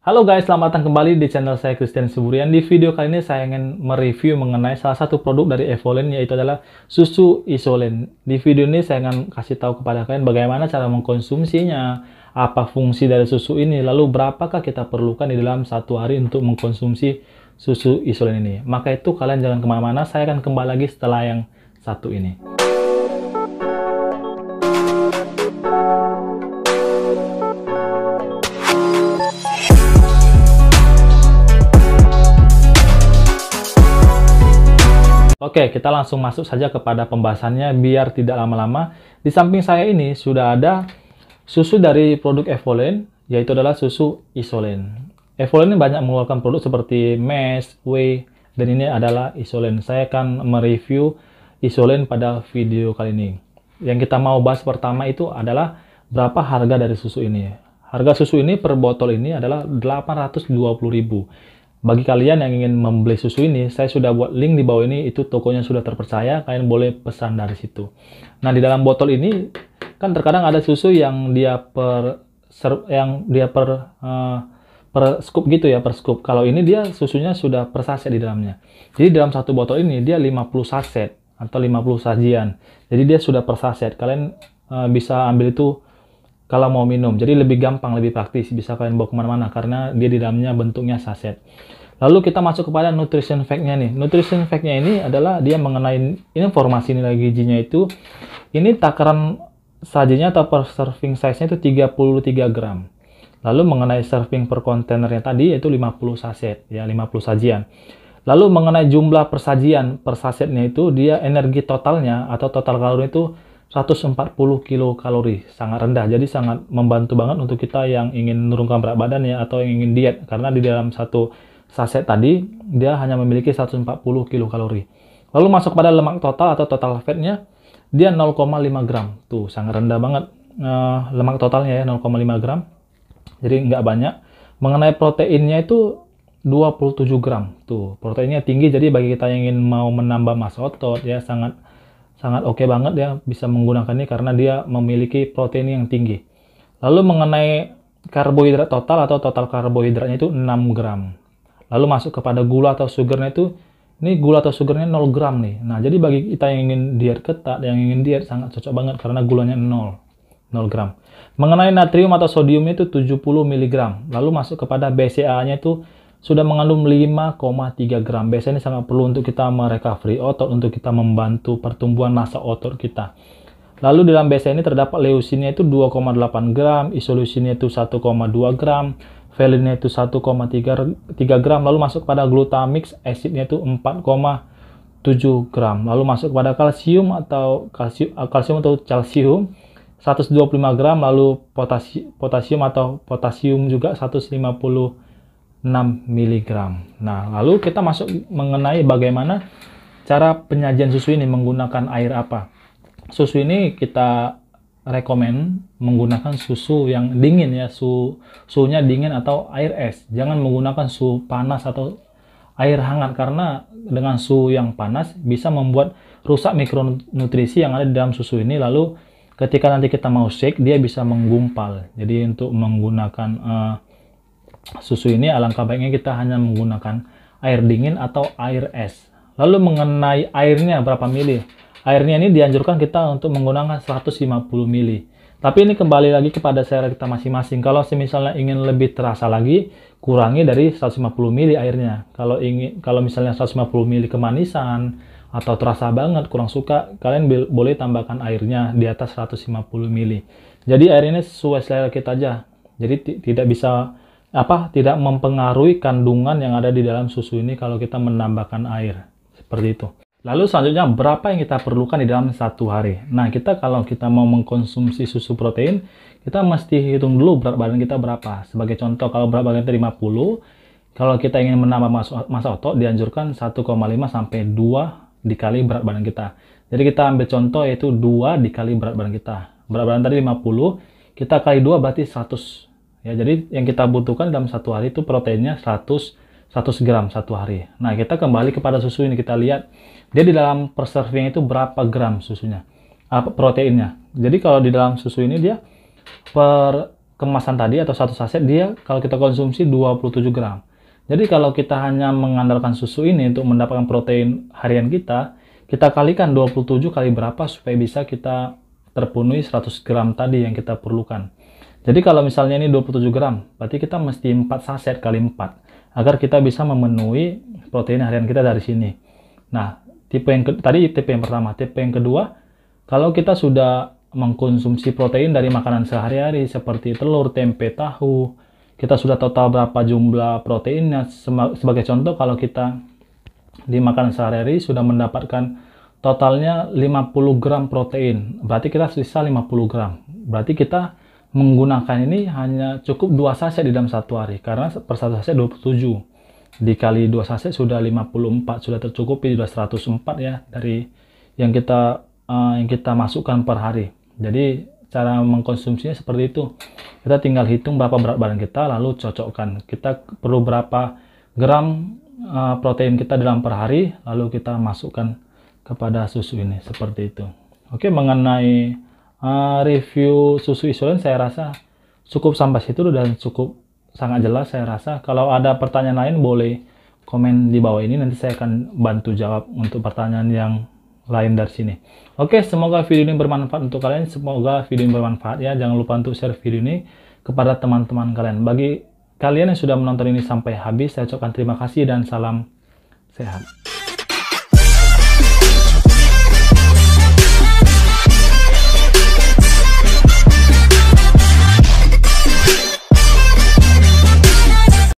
Halo guys, selamat datang kembali di channel saya Christian Siburian. Di video kali ini saya ingin mereview mengenai salah satu produk dari Evolen, yaitu adalah susu Isolen. Di video ini saya akan kasih tahu kepada kalian bagaimana cara mengkonsumsinya, apa fungsi dari susu ini, lalu berapakah kita perlukan di dalam satu hari untuk mengkonsumsi susu Isolen ini. Maka itu kalian jangan kemana-mana, saya akan kembali lagi setelah yang satu ini. Oke, kita langsung masuk saja kepada pembahasannya biar tidak lama-lama. Di samping saya ini sudah ada susu dari produk Evolen, yaitu adalah susu Isolen. Evolen ini banyak mengeluarkan produk seperti Mesh, Whey, dan ini adalah Isolen. Saya akan mereview Isolen pada video kali ini. Yang kita mau bahas pertama itu adalah berapa harga dari susu ini. Harga susu ini per botol ini adalah 820.000. Bagi kalian yang ingin membeli susu ini, saya sudah buat link di bawah ini, itu tokonya sudah terpercaya, kalian boleh pesan dari situ. Nah, di dalam botol ini kan terkadang ada susu yang dia per scoop gitu ya, per scoop. Kalau ini dia susunya sudah per saset di dalamnya. Jadi dalam satu botol ini dia 50 saset atau 50 sajian. Jadi dia sudah per saset. Kalian bisa ambil itu kalau mau minum. Jadi lebih gampang, lebih praktis, bisa kalian bawa kemana-mana karena dia di dalamnya bentuknya saset. Lalu kita masuk kepada nutrition fact-nya nih. Nutrition fact-nya ini adalah dia mengenai informasi nilai gizinya itu. Ini takaran sajinya atau per serving size-nya itu 33 gram. Lalu mengenai serving per kontainernya tadi yaitu 50 saset, ya 50 sajian. Lalu mengenai jumlah persajian per sasetnya itu, dia energi totalnya atau total kalori itu 140 kilokalori, sangat rendah. Jadi sangat membantu banget untuk kita yang ingin menurunkan berat badan ya, atau yang ingin diet, karena di dalam satu saset tadi dia hanya memiliki 140 kilokalori. Lalu masuk pada lemak total atau total fatnya, dia 0,5 gram. Tuh sangat rendah banget lemak totalnya ya, 0,5 gram. Jadi nggak banyak. Mengenai proteinnya itu 27 gram. Tuh proteinnya tinggi, jadi bagi kita yang ingin mau menambah massa otot ya sangat oke banget ya bisa menggunakan ini karena dia memiliki protein yang tinggi. Lalu mengenai karbohidrat total atau total karbohidratnya itu 6 gram. Lalu masuk kepada gula atau sugarnya itu, ini gula atau sugarnya 0 gram nih. Nah, jadi bagi kita yang ingin diet ketat, yang ingin diet sangat cocok banget karena gulanya 0 gram. Mengenai natrium atau sodiumnya itu 70 mg. Lalu masuk kepada BCA-nya itu sudah mengandung 5,3 gram. Biasanya ini sangat perlu untuk kita merecovery otot, untuk kita membantu pertumbuhan massa otot kita. Lalu dalam BCA ini terdapat leucinnya itu 2,8 gram, isoleucinnya itu 1,2 gram, valinnya itu 1,3 gram. Lalu masuk pada glutamix acidnya itu 4,7 gram. Lalu masuk pada kalsium atau calcium 125 gram. Lalu potasium atau potasium juga 156 mg. Nah, lalu kita masuk mengenai bagaimana cara penyajian susu ini, menggunakan air apa. Susu ini kita rekomen menggunakan susu yang dingin ya, suhunya dingin atau air es. Jangan menggunakan suhu panas atau air hangat karena dengan suhu yang panas bisa membuat rusak mikronutrisi yang ada di dalam susu ini. Lalu ketika nanti kita mau shake dia bisa menggumpal. Jadi untuk menggunakan susu ini alangkah baiknya kita hanya menggunakan air dingin atau air es. Lalu mengenai airnya berapa mili? Airnya ini dianjurkan kita untuk menggunakan 150 mili. Tapi ini kembali lagi kepada selera kita masing-masing. Kalau misalnya ingin lebih terasa lagi, kurangi dari 150 mili airnya. Kalau misalnya 150 mili kemanisan atau terasa banget kurang suka, kalian boleh tambahkan airnya di atas 150 mili. Jadi air ini sesuai selera kita aja. Jadi tidak mempengaruhi kandungan yang ada di dalam susu ini kalau kita menambahkan air. Seperti itu. Lalu selanjutnya berapa yang kita perlukan di dalam satu hari. Nah, kalau kita mau mengkonsumsi susu protein, kita mesti hitung dulu berat badan kita berapa. Sebagai contoh, kalau berat badan kita 50, kalau kita ingin menambah massa otot, dianjurkan 1,5 sampai 2 dikali berat badan kita. Jadi kita ambil contoh yaitu 2 dikali berat badan kita. Berat badan tadi 50, kita kali 2 berarti 100. Ya, jadi yang kita butuhkan dalam satu hari itu proteinnya 100 gram satu hari. Nah, kita kembali kepada susu ini, kita lihat dia di dalam per serving itu berapa gram susunya, proteinnya. Jadi kalau di dalam susu ini dia per kemasan tadi atau satu saset dia kalau kita konsumsi 27 gram. Jadi kalau kita hanya mengandalkan susu ini untuk mendapatkan protein harian kita, kita kalikan 27 kali berapa supaya bisa kita terpenuhi 100 gram tadi yang kita perlukan. Jadi kalau misalnya ini 27 gram, berarti kita mesti 4 saset kali 4 agar kita bisa memenuhi protein harian kita dari sini. Nah, tadi tipe yang pertama. Tipe yang kedua, kalau kita sudah mengkonsumsi protein dari makanan sehari-hari seperti telur, tempe, tahu, kita sudah total berapa jumlah proteinnya. Sebagai contoh, kalau kita di makanan sehari-hari sudah mendapatkan totalnya 50 gram protein, berarti kita sisa 50 gram. Berarti kita menggunakan ini hanya cukup 2 saset di dalam satu hari, karena per satu saset 27. Dikali 2 saset sudah 54, sudah tercukupi, sudah 104 ya dari yang kita masukkan per hari. Jadi cara mengkonsumsinya seperti itu. Kita tinggal hitung berapa berat badan kita, lalu cocokkan. Kita perlu berapa gram protein kita dalam per hari, lalu kita masukkan kepada susu ini, seperti itu. Oke, mengenai review susu Isolen saya rasa cukup sampai situ dan cukup sangat jelas saya rasa. Kalau ada pertanyaan lain boleh komen di bawah ini, nanti saya akan bantu jawab untuk pertanyaan yang lain dari sini. Oke, semoga video ini bermanfaat untuk kalian. Semoga video ini bermanfaat ya. Jangan lupa untuk share video ini kepada teman-teman kalian. Bagi kalian yang sudah menonton ini sampai habis, saya ucapkan terima kasih dan salam sehat.